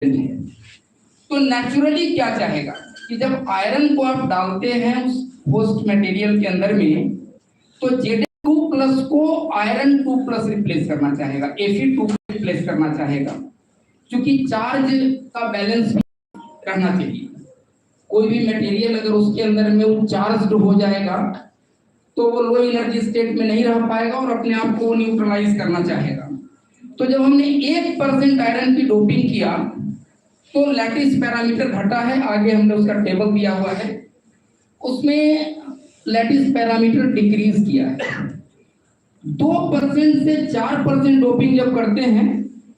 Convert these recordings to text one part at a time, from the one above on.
है। तो नेचुरली क्या चाहेगा कि जब आयरन को आप डालते हैं उस होस्ट मटेरियल के अंदर में, तो Zn2+ को आयरन 2+ रिप्लेस करना चाहेगा, Fe2 रिप्लेस करना चाहेगा, क्योंकि चार्ज का बैलेंस रहना चाहिए। कोई भी मटेरियल अगर उसके अंदर में वो चार्ज्ड हो जाएगा तो वो लो एनर्जी स्टेट में नहीं रह पाएगा और अपने आप को न्यूट्रलाइज करना चाहेगा। तो जब हमने 1% आयरन की डोपिंग किया तो लैटिस पैरामीटर घटा है, आगे हमने उसका टेबल दिया हुआ है, उसमें लैटिस पैरामीटर डिक्रीज किया है। 2% से 4% डोपिंग जब करते हैं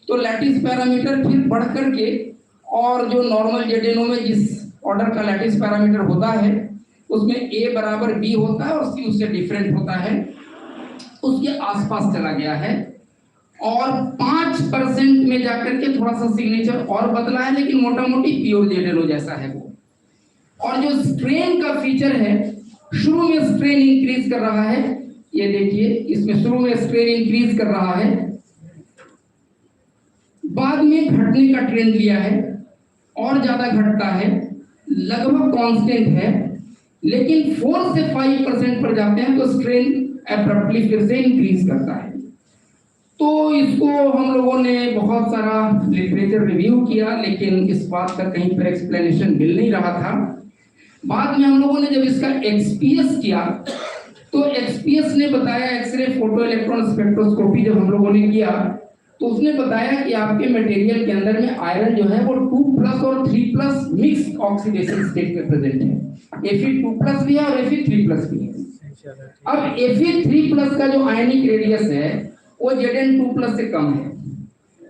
तो लैटिस पैरामीटर फिर बढ़ करके, और जो नॉर्मल जेडेनो में जिस ऑर्डर का लैटिस पैरामीटर होता है उसमें A बराबर B होता है और C उससे डिफरेंट होता है, उसके आसपास चला गया है। और 5% में जाकर के थोड़ा सा सिग्नेचर और बदला है, लेकिन मोटा मोटी प्योर जेडेनो जैसा है वो। और जो स्ट्रेन का फीचर है, शुरू में स्ट्रेन इंक्रीज कर रहा है, ये देखिए इसमें शुरू में स्ट्रेन इंक्रीज कर रहा है, बाद में घटने का ट्रेंड लिया है और ज्यादा घटता है, लगभग कांस्टेंट है, लेकिन 4 से 5% पर जाते हैं तो स्ट्रेन एब्रप्टली फिर से इंक्रीज करता है। तो इसको हम लोगों ने बहुत सारा लिटरेचर रिव्यू किया, लेकिन इस बात का कहीं पर एक्सप्लेनेशन मिल नहीं रहा था। बाद में हम लोगों ने जब इसका एक्सपीएस किया तो एक्सपीएस ने बताया, एक्सरे फोटो इलेक्ट्रॉन स्पेक्ट्रोस्कोपी जब हम लोगों ने किया तो उसने बताया कि आपके मटेरियल के अंदर में आयरन जो है वो 2+ और 3+ मिक्स ऑक्सीडेशन स्टेट में प्रेजेंट है। Fe2+ भी है और Fe3+ भी है। अब Fe3+ का जो आयनिक रेडियस है वो Zn2+ से कम है,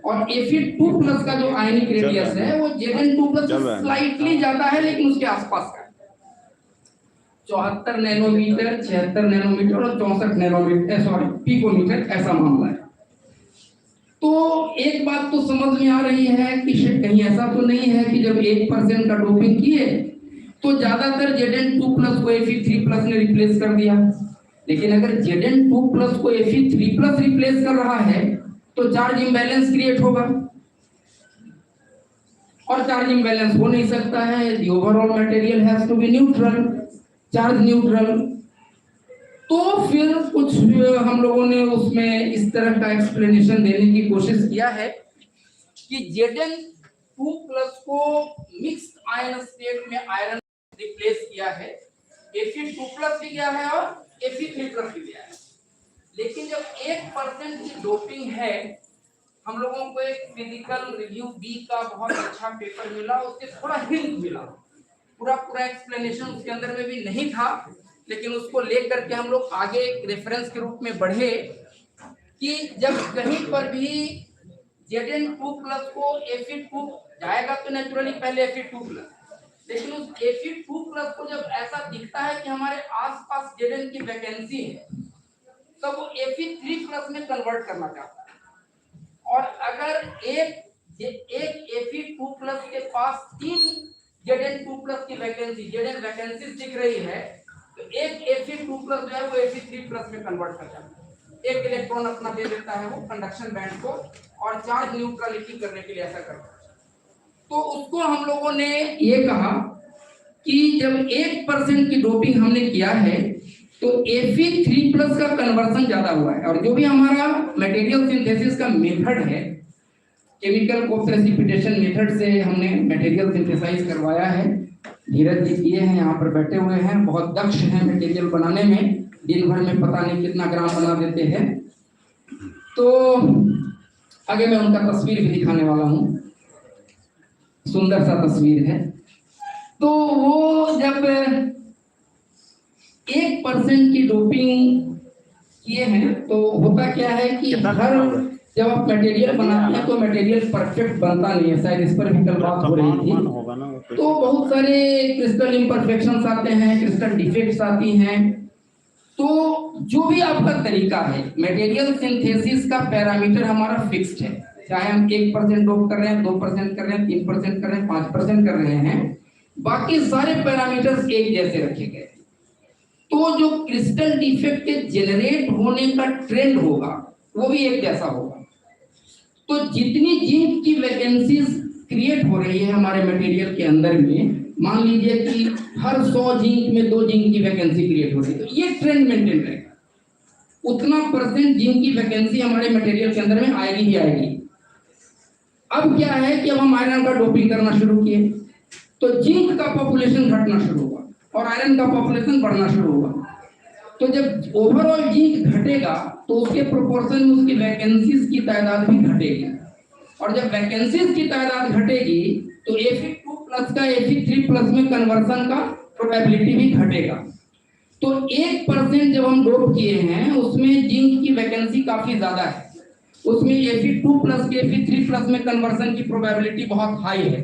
और Fe2+ का जो आयनिक रेडियस है वो Zn2+ से स्लाइटली ज्यादा है, लेकिन उसके आसपास का 74 नैनोमीटर, 76 नैनोमीटर और 64 नैनोमीटर पिकोमीटर, ऐसा मामला है। तो एक बात तो समझ में आ रही है कि कहीं ऐसा तो नहीं है कि जब 1% का डोपिंग किए तो ज्यादातर Zn2+ को Fe3+ ने रिप्लेस कर दिया, लेकिन अगर Zn2+ को Fe3+ रिप्लेस कर रहा है तो चार्ज इम्बैलेंस क्रिएट होगा, और चार्ज इम्बैलेंस हो नहीं सकता है। The overall material has to be neutral, charge neutral. तो फिर कुछ हम लोगों ने उसमें इस तरह का एक्सप्लेनेशन देने की कोशिश किया है कि Zn2+ को मिक्स्ड आयन स्टेट में आयरन रिप्लेस किया है, Fe2+ भी गया है और Fe3+ भी गया है, लेकिन जब 1% की डोपिंग है, हम लोगों को एक फिजिकल रिव्यू बी का बहुत अच्छा पेपर मिला, उससे थोड़ा हिंट मिला, पूरा एक्सप्लेनेशन उसके अंदर में भी नहीं था, लेकिन उसको लेकर के हम लोग आगे एक रेफरेंस के रूप में बढ़े कि जब कहीं पर भी Zn2+ को Fe2 जाएगा तो नेचुरली पहले Fe2+, लेकिन उस Fe2+ को जब ऐसा दिखता है कि हमारे आसपास Zn की वैकेंसी है, तब वो Fe3+ में कन्वर्ट करना चाहता है। और अगर एक Fe2+ के पास 3 Zn2+ की वैकेंसी, Zn वैकेंसी दिख रही है, तो एक Fe2+ जो है वो Fe3+ में कन्वर्ट कर जाता है, एक इलेक्ट्रॉन अपना दे देता है वो कंडक्शन बैंड को, और चार्ज न्यूट्रलिटी करने के लिए ऐसा करता है। तो उसको हम लोगों ने ये कहा कि जब 1% की डोपिंग हमने किया है तो Fe3+ का कन्वर्सन ज्यादा हुआ है, और जो भी हमारा मटेरियल सिंथेसिस का मेथड है, केमिकल को-प्रेसिपिटेशन मेथड से हमने मटेरियल सिंथेसाइज करवाया है। धीरज जी किए हैं, यहाँ पर बैठे हुए हैं, बहुत दक्ष हैं मटेरियल बनाने में, दिन भर में पता नहीं कितना ग्राम बना देते हैं। तो आगे मैं उनका तस्वीर भी दिखाने वाला हूँ, सुंदर सा तस्वीर है। तो वो जब 1% की डोपिंग किए हैं तो होता क्या है कि हर जब आप मटेरियल बनाते हैं तो मटेरियल परफेक्ट बनता नहीं है, शायद इस पर भी कल बात हो रही थी। तो बहुत सारे क्रिस्टल इम्परफेक्शंस आते हैं, क्रिस्टल डिफेक्ट्स आती हैं। तो जो भी आपका तरीका है, मटेरियल सिंथेसिस का पैरामीटर हमारा फिक्स्ड है, चाहे हम 1% डोप कर रहे हैं, 2% कर रहे हैं, 3% कर रहे हैं, 5% कर रहे हैं, बाकी सारे पैरामीटर्स एक जैसे रखे गए। तो जो क्रिस्टल डिफेक्ट के जेनरेट होने का ट्रेंड होगा वो भी एक जैसा होगा। तो जितनी जिंक की वैकेंसीज क्रिएट हो रही है हमारे मटेरियल के अंदर में, मान लीजिए कि हर 100 जिंक में 2 जिंक की वैकेंसी क्रिएट हो रही है, तो ये ट्रेंड मेंटेन रहेगा, उतना % जिंक की वैकेंसी हमारे मटेरियल के अंदर में आएगी ही आएगी। अब क्या है कि अब हम आयरन का डोपिंग करना शुरू किए, तो जिंक का पॉपुलेशन घटना शुरू हुआ और आयरन का पॉपुलेशन बढ़ना शुरू हुआ। तो जब ओवरऑल जिंक घटेगा तो उसके प्रोपोर्शन में उसकी वैकेंसीज की तादाद भी घटेगी, और जब वैकेंसीज की तादाद घटेगी तो Fe2+ का Fe3+ में कन्वर्सन का प्रोबेबिलिटी भी घटेगा। तो 1% जब हम डोप किए हैं उसमें जिंक की वैकेंसी काफी ज्यादा है, उसमें Fe2+ के Fe3+ में कन्वर्सन की प्रोबेबिलिटी बहुत हाई है।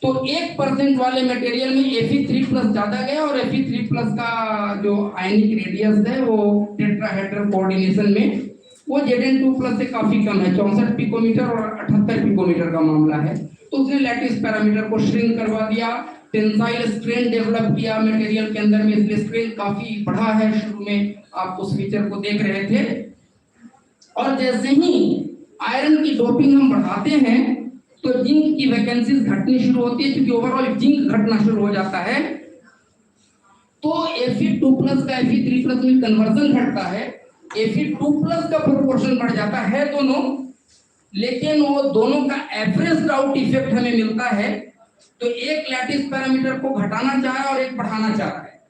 तो 1% वाले मटेरियल में Fe3+ ज्यादा गया और Fe3+ का जो आयनिक रेडियस है वो टेट्राहेड्रल कोऑर्डिनेशन में वो Zn2+ से काफी कम है, 64 पिकोमीटर और 78 पिकोमीटर का मामला है। तो उसने लैटिस पैरामीटर को श्रिंक करवा दिया, टेंसाइल स्ट्रेन डेवलप किया मटेरियल के अंदर में, इसलिए स्ट्रेन काफी बढ़ा है। शुरू में आप उस फीचर को देख रहे थे, और जैसे ही आयरन की डोपिंग हम बढ़ाते हैं तो जिंक की वैकेंसीज घटनी शुरू होती है, क्योंकि ओवरऑल जिंक घटना शुरू हो जाता है। तो Fe2+ का Fe3+ में कन्वर्जन घटता है, Fe2+ का प्रोपोर्शन बढ़ जाता है दोनों, लेकिन वो दोनों का एवरेज आउट इफेक्ट हमें मिलता है। तो एक लैटिस पैरामीटर को घटाना चाह रहा है और एक बढ़ाना चाह रहा है,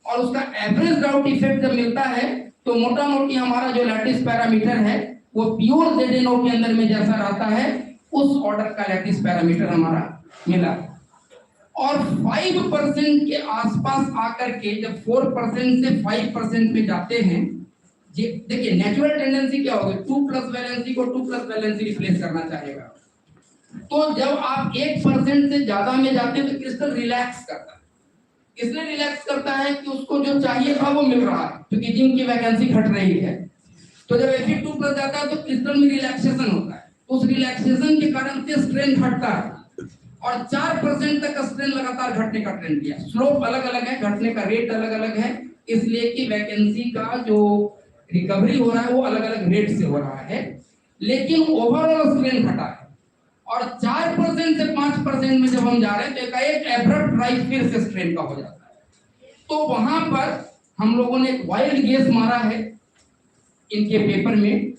और उसका एवरेज आउट इफेक्ट जब मिलता है तो मोटा मोटी हमारा जो लैटिस पैरामीटर है वो प्योर ZNO के अंदर में जैसा रहता है उस ऑर्डर का लैटिस पैरामीटर हमारा मिला। और 5% के आसपास आकर के जब 4% से 5% पे जाते हैं, देखिए नेचुरल टेंडेंसी क्या होगी, 2+ वैलेंसी को 2+ वैलेंसी रिप्लेस करना चाहेगा। तो जब आप 1% से ज्यादा में जाते हैं तो क्रिस्टल रिलैक्स करता है, इसलिए रिलैक्स करता है कि उसको जो चाहिए था वो मिल रहा है, क्योंकि जिंक की वैकेंसी घट रही है। तो जब Fe2+ जाता है तो क्रिस्टल में रिलैक्सेशन होता है, उस रिलैक्सेशन के कारण से स्ट्रेन घटता है, और 4% तक स्ट्रेन लगातार घटने का ट्रेंड किया। स्लोप अलग अलग है, घटने का रेट अलग अलग है, इसलिए कि वैकेंसी का जो रिकवरी हो रहा है वो अलग अलग रेट से हो रहा है, लेकिन ओवरऑल स्ट्रेन घटा है। और 4% से 5% में जब हम जा रहे हैं तो एक एब्रप्ट राइज फिर से स्ट्रेन का हो जाता है। तो वहां पर हम लोगों ने एक वाइल्ड गेस मारा है इनके पेपर में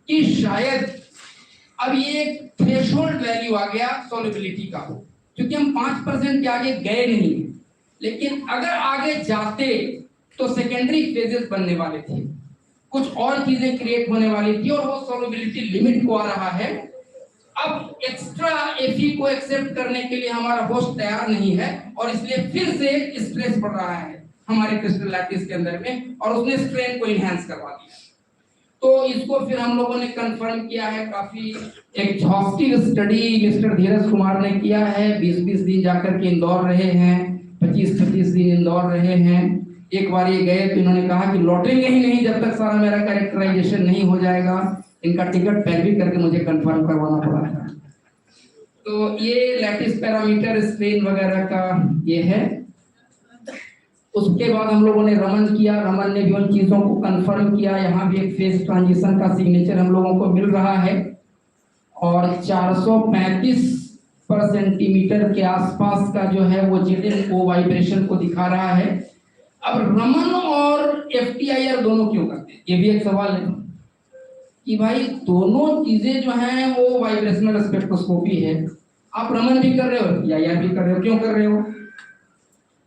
कि शायद अब ये थ्रेशोल्ड वैल्यू आ गया सॉल्युबिलिटी का, क्योंकि हम 5% के आगे गए नहीं, लेकिन अगर आगे जाते तो सेकेंडरी फेजेस बनने वाले थे, कुछ और चीजें क्रिएट होने वाली थी, और वो सॉल्युबिलिटी लिमिट को आ रहा है। अब एक्स्ट्रा Fe को एक्सेप्ट करने के लिए हमारा होस्ट तैयार नहीं है, और इसलिए फिर से स्ट्रेस बढ़ रहा है हमारे क्रिस्टल लैटिस के अंदर में, और उसने स्ट्रेन को इनहैंस करवा दिया। तो इसको फिर हम लोगों ने कंफर्म किया है, काफी एग्जॉस्टिव स्टडी मिस्टर धीरज कुमार ने किया है। 20-20 दिन जाकर के इंदौर रहे हैं, 25-25 दिन इंदौर रहे हैं। एक बार ये गए तो इन्होंने कहा कि लौटेंगे ही नहीं जब तक सारा मेरा कैरेक्टराइजेशन नहीं हो जाएगा। इनका टिकट पैक भी करके मुझे कंफर्म करवाना पड़ा था। तो ये लैटिस पैरामीटर स्ट्रेन वगैरह का ये है। उसके बाद हम लोगों ने रमन किया, रमन ने भी उन चीजों को कंफर्म किया। यहाँ भी एक फेज ट्रांजिशन का सिग्नेचर हम लोगों को मिल रहा है, और 435 पर सेंटीमीटर के आसपास का जो है वो ZnO वाइब्रेशन को दिखा रहा है। अब रमन और FTIR दोनों क्यों करते हैं, ये भी एक सवाल है कि भाई दोनों चीजें जो हैं वो वाइब्रेशनल स्पेक्ट्रोस्कोपी है, आप रमन भी कर रहे हो FTIR भी कर रहे हो, क्यों कर रहे हो?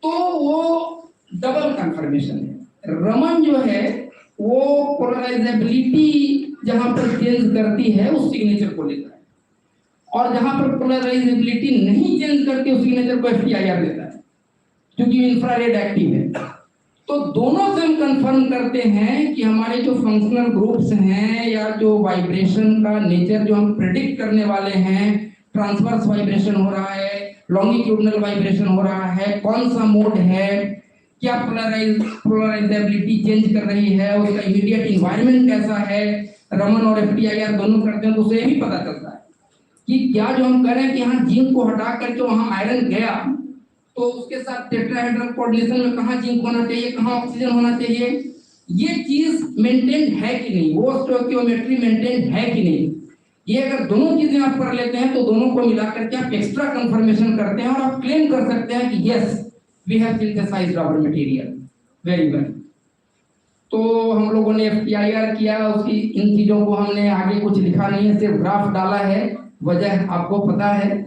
तो वो डबल कंफर्मेशन है। रमन जो है वो पोलराइजेबिलिटी जहां पर चेंज करती है उस सिग्नेचर को लेता है, और जहां पर पोलराइजेबिलिटी नहीं चेंज करती उस सिग्नेचर को FTIR देता है, क्योंकि इंफ्रारेड एक्टिव है। तो दोनों से हम कंफर्म करते हैं कि हमारे जो फंक्शनल ग्रुप्स हैं या जो वाइब्रेशन का नेचर जो हम प्रेडिक्ट करने वाले हैं, ट्रांसवर्स वाइब्रेशन हो रहा है, लॉन्गिट्यूडनल वाइब्रेशन हो रहा है, कौन सा मोड है, क्या पोलराइजेबिलिटी चेंज कर रही है, उसका इमीडिएट इन्वायरमेंट कैसा है, रमन और FTIR दोनों करते हैं तो उसे भी पता चलता है कि क्या जो हम कह रहे हैं कि यहाँ जिंक को हटा करके वहां आयरन गया तो उसके साथ टेट्राहेड्रल कोऑर्डिनेशन में कहाँ जिंक होना चाहिए, कहाँ ऑक्सीजन होना चाहिए, ये चीज मेंटेन है कि नहीं, वो स्टोइकियोमेट्री मेंटेन है कि नहीं, ये अगर दोनों चीजें आप कर लेते हैं तो दोनों को मिलाकर के आप एक्स्ट्रा कंफर्मेशन करते हैं और आप क्लेम कर सकते हैं कि yes we have synthesized our material very well. तो हम लोगों ने FTIR किया, उसकी इन चीजों को हमने आगे कुछ लिखा नहीं है, सिर्फ ग्राफ डाला है, वजह आपको पता है।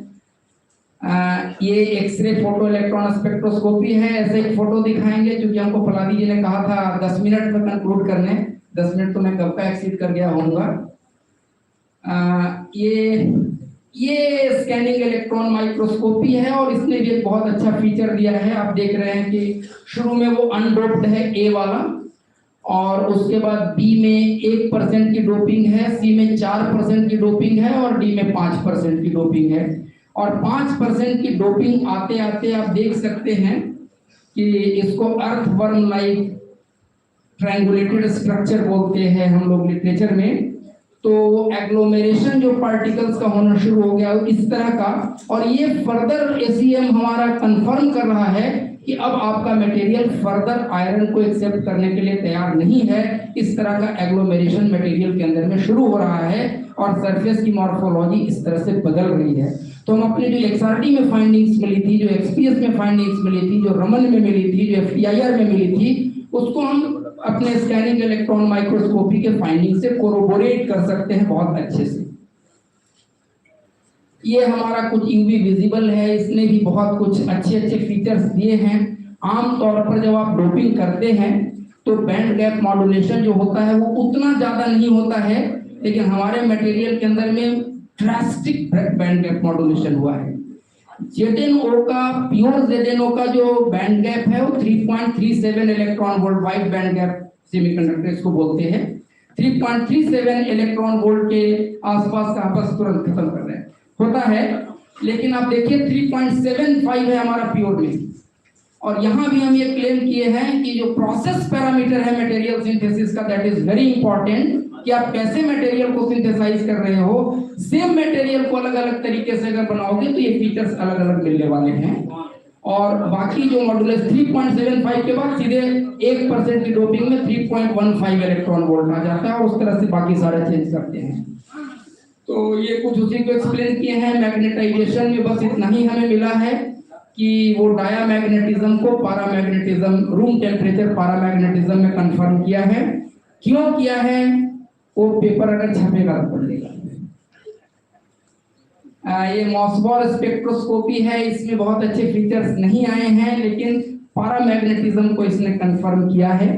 ये एक्सरे फोटो इलेक्ट्रॉन स्पेक्ट्रोस्कोपी है। ऐसे एक फोटो दिखाएंगे क्योंकि हमको फलादी जी ने कहा था 10 मिनट में कंक्लूड करने, 10 मिनट तो मैं कब का एक्सीड कर गया होऊंगा। ये स्कैनिंग इलेक्ट्रॉन माइक्रोस्कोपी है और इसने भी एक बहुत अच्छा फीचर दिया है। आप देख रहे हैं कि शुरू में वो अनडोप्ड है A वाला, और उसके बाद B में 1% की डोपिंग है, C में 4% की डोपिंग है और D में 5% की डोपिंग है। और 5% की डोपिंग आते आते आप देख सकते हैं कि इसको अर्थवर्म लाइक ट्रायंगुलेटेड स्ट्रक्चर बोलते हैं हम लोग लिटरेचर में। तो एग्लोमेरेशन जो पार्टिकल्स का होना शुरू हो गया इस तरह का, और ये फर्दर ACM हमारा कंफर्म कर रहा है कि अब आपका मटेरियल फर्दर आयरन को एक्सेप्ट करने के लिए तैयार नहीं है। इस तरह का एग्लोमेरेशन मटेरियल के अंदर में शुरू हो रहा है और सरफेस की मॉर्फोलॉजी इस तरह से बदल रही है। तो हम अपने जो XRD में फाइंडिंग्स मिली थी, जो XPS में फाइंडिंग्स मिली थी, जो रमन में मिली थी, जो FTIR में मिली थी, उसको हम अपने स्कैनिंग इलेक्ट्रॉन माइक्रोस्कोपी के फाइंडिंग से कोरोबोरेट कर सकते हैं बहुत अच्छे से। ये हमारा कुछ UV विजिबल है, इसने भी बहुत कुछ अच्छे अच्छे फीचर्स दिए हैं। आमतौर पर जब आप डोपिंग करते हैं तो बैंड गैप मॉड्यूलेशन जो होता है वो उतना ज्यादा नहीं होता है, लेकिन हमारे मटेरियल के अंदर में ड्रास्टिक बैंड गैप मॉड्यूलेशन हुआ है। ZNO का, प्योर ZNO का जो बैंड गैप है वो 3.37 electron volt, wide band gap semiconductor इसको बोलते हैं। 3.37 इलेक्ट्रॉन वोल्ट के आसपास का आपस तुरंत खत्म कर रहे हैं होता है, लेकिन आप देखिए 3.75 है हमारा प्योर में। और यहाँ भी हम ये क्लेम किए हैं कि जो प्रोसेस पैरामीटर है मटेरियल सिंथेसिस का, दैट इज वेरी इंपॉर्टेंट, कि आप कैसे मटेरियल को सिंथेसाइज कर रहे हो। सेम मटेरियल को अलग अलग तरीके से अगर बनाओगे तो ये फीचर्स अलग अलग मिलने वाले हैं। और बाकी जो मॉड्यूलस 3.75 के बाद सीधे 1% की डोपिंग में 3.15 इलेक्ट्रॉन वोल्ट आ जाता है और उस तरह से बाकी सारे चेंज करते हैं। तो ये कुछ उसी को एक्सप्लेन किए हैं। मैग्नेटाइजेशन में बस इतना ही हमें मिला है कि वो डायामैग्नेटिज्म को पैरामैग्नेटिज्म, रूम टेम्परेचर पैरामैग्नेटिज्म में कंफर्म किया है। क्यों किया है वो पेपर अगर छपेगा तो पढ़ेगा। ये मॉसबॉर स्पेक्ट्रोस्कोपी है, इसमें बहुत अच्छे फीचर्स नहीं आए हैं, लेकिन पैरामैग्नेटिज्म को इसने कंफर्म किया है।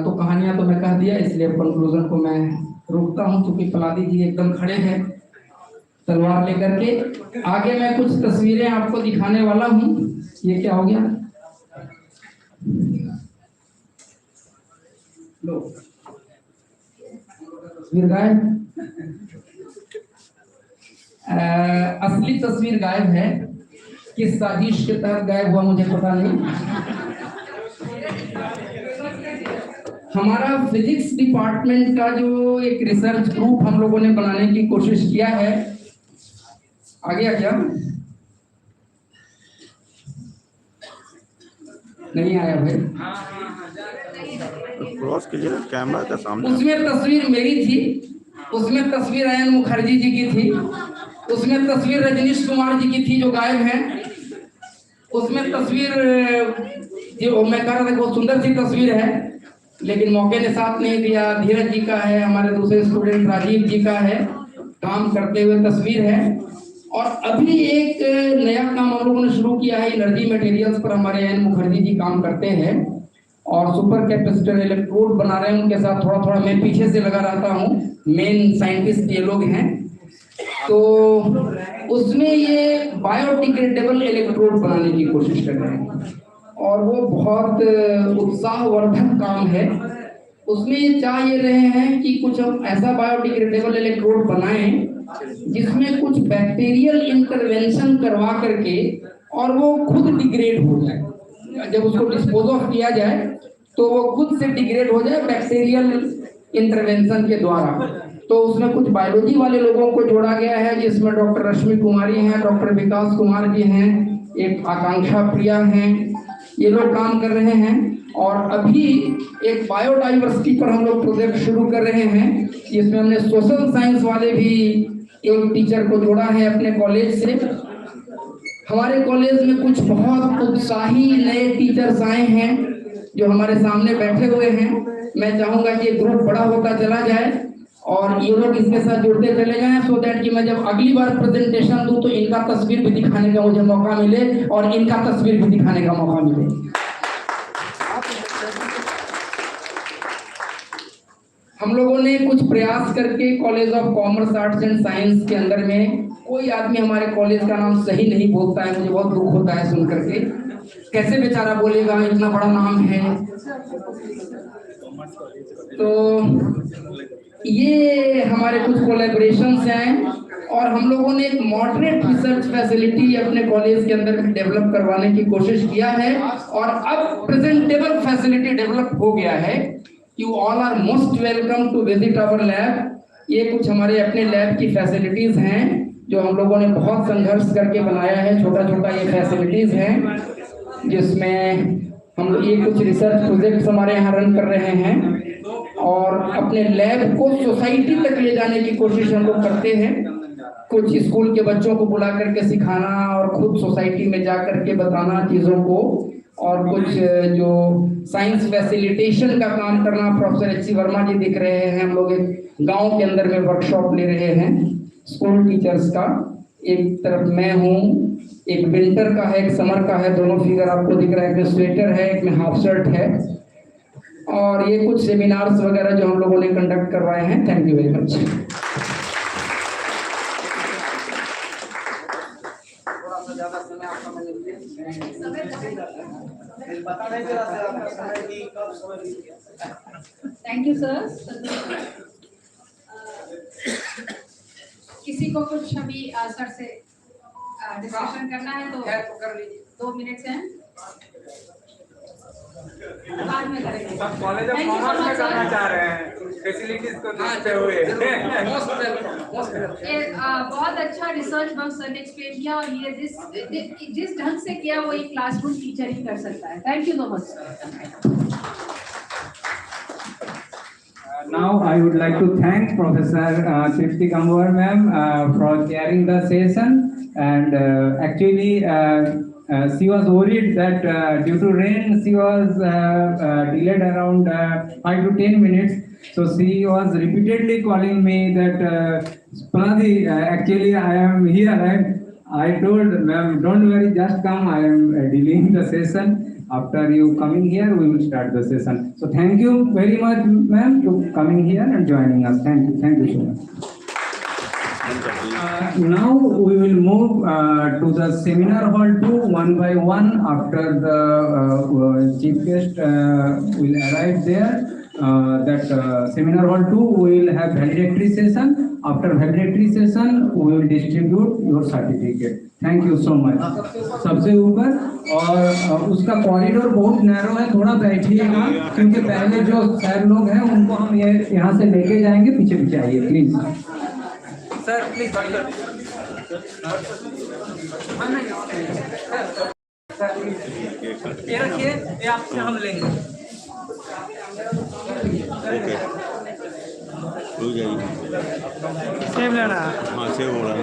तो कहानियां तो मैं कह दिया, इसलिए कंक्लूजन को मैं रुकता हूं, क्योंकि फलादी जी एकदम खड़े हैं तलवार लेकर के। आगे मैं कुछ तस्वीरें आपको दिखाने वाला हूं। ये क्या हो गया, लो तस्वीर गायब। असली तस्वीर गायब है, किस साजिश के तहत गायब हुआ मुझे पता नहीं। हमारा फिजिक्स डिपार्टमेंट का जो एक रिसर्च ग्रुप हम लोगों ने बनाने की कोशिश किया है, आ गया क्या, नहीं आया भाई, क्रॉस कीजिए कैमरा के सामने। उसमें तस्वीर मेरी थी, उसमें तस्वीर अयन मुखर्जी जी की थी, उसमें तस्वीर रजनीश कुमार जी की थी जो गायब हैं, उसमें तस्वीर जो मैं कह रहा था बहुत सुंदर सी तस्वीर है, लेकिन मौके ने साथ नहीं दिया। धीरज जी का है, हमारे दूसरे स्टूडेंट राजीव जी का है, काम करते हुए तस्वीर है। और अभी एक नया काम हम लोगों ने शुरू किया है, एनर्जी मटेरियल्स पर हमारे अयन मुखर्जी जी काम करते हैं और सुपर कैपेसिटर इलेक्ट्रोड बना रहे हैं। उनके साथ थोड़ा थोड़ा मैं पीछे से लगा रहता हूँ, मेन साइंटिस्ट ये लोग हैं। तो उसमें ये बायोडिग्रेडेबल इलेक्ट्रोड बनाने की कोशिश कर रहे हैं और वो बहुत उत्साहवर्धक काम है। उसमें ये चाह ये रहे हैं कि कुछ हम ऐसा बायोडिग्रेडेबल इलेक्ट्रोड बनाएं जिसमें कुछ बैक्टीरियल इंटरवेंशन करवा करके और वो खुद डिग्रेड हो जाए। जब उसको डिस्पोज ऑफ किया जाए तो वो खुद से डिग्रेड हो जाए बैक्टीरियल इंटरवेंशन के द्वारा। तो उसमें कुछ बायोलॉजी वाले लोगों को जोड़ा गया है, जिसमें डॉक्टर रश्मि कुमारी हैं, डॉक्टर विकास कुमार जी हैं, एक आकांक्षा प्रिया हैं, ये लोग काम कर रहे हैं। और अभी एक बायोडाइवर्सिटी पर हम लोग प्रोजेक्ट शुरू कर रहे हैं, जिसमें हमने सोशल साइंस वाले भी एक टीचर को जोड़ा है अपने कॉलेज से। हमारे कॉलेज में कुछ बहुत उत्साही नए टीचर्स आए हैं जो हमारे सामने बैठे हुए हैं। मैं चाहूंगा कि ग्रुप बड़ा होता चला जाए और ये लोग इसके साथ जुड़ते चले जाएं, सो दैट कि मैं जब अगली बार प्रेजेंटेशन दूं तो इनका तस्वीर भी दिखाने का मुझे मौका मिले और इनका तस्वीर भी दिखाने का मौका मिले। हम लोगों ने कुछ प्रयास करके college of commerce arts and science के अंदर में, कोई आदमी हमारे कॉलेज का नाम सही नहीं बोलता है, मुझे बहुत दुख होता है सुन करके। कैसे बेचारा बोलेगा, इतना बड़ा नाम है। तो ये हमारे कुछ कोलैबोरेशंस हैं और हम लोगों ने एक मॉडरेट रिसर्च फैसिलिटी अपने कॉलेज के अंदर डेवलप करवाने की कोशिश किया है और अब प्रेजेंटेबल फैसिलिटी डेवलप हो गया है। You all are most welcome to visit our lab. ये कुछ हमारे अपने लैब की फैसिलिटीज हैं जो हम लोगों ने बहुत संघर्ष करके बनाया है। छोटा छोटा ये फैसिलिटीज हैं जिसमें हम लोग ये कुछ रिसर्च प्रोजेक्ट्स हमारे यहाँ रन कर रहे हैं और अपने लैब को सोसाइटी तक ले जाने की कोशिश हम लोग करते हैं। कुछ स्कूल के बच्चों को बुला करके सिखाना और खुद सोसाइटी में जा करके बताना चीज़ों को, और कुछ जो साइंस फैसिलिटेशन का काम करना। प्रोफेसर एच सी वर्मा जी दिख रहे हैं। हम लोग एक गांव के अंदर में वर्कशॉप ले रहे हैं स्कूल टीचर्स का। एक तरफ मैं हूँ, एक विंटर का है, एक समर का है, दोनों फिगर आपको दिख रहा है। एक में स्वेटर है, एक में हाफ शर्ट है। और ये कुछ सेमिनार्स वगैरह जो हम लोगों ने कंडक्ट करवाए हैं। Thank you very much. थोड़ा सा ज्यादा समय आपका थैंक यू सर। किसी को कुछ अभी सर से डिस्कशन करना है तो कर लीजिए। 2 मिनट हैं, बाद में करेंगे। सब कॉलेज ऑफ कॉमर्स में करना चाह रहे हैं फैसिलिटीज को देखते हुए। बहुत अच्छा रिसर्च वर्क सर ने एक्सप्लेन किया और ये जिस ढंग से किया वो एक क्लासरूम टीचर ही कर सकता है। Thank you so much. Now I would like to thank Professor Tripti Gambar ma'am for chairing the session, and actually she was worried that due to rain she was delayed around 5 to 10 minutes. So she was repeatedly calling me that Pranadi, actually I am here. I told ma'am, don't worry, just come. I am delaying the session. After you coming here, we will start the session. So thank you very much, ma'am, to coming here and joining us. Thank you so much. Now we will move to the seminar hall 2 one by one. After the chief guest will arrive there, that seminar hall 2 we will have valedictory session. After valedictory session, we will distribute your certificate. Thank you so much. सबसे ऊपर, और उसका corridor बहुत narrow है, थोड़ा बैठिएगा क्योंकि पहले जो सर लोग हैं उनको हम ये यहाँ से लेके जाएंगे। पीछे पीछे आइए प्लीज सर, प्लीज। ये रखिए, ये आपसे हम लेंगे। रुक जाइए। सेब लेना? हाँ सेब हो रहा है।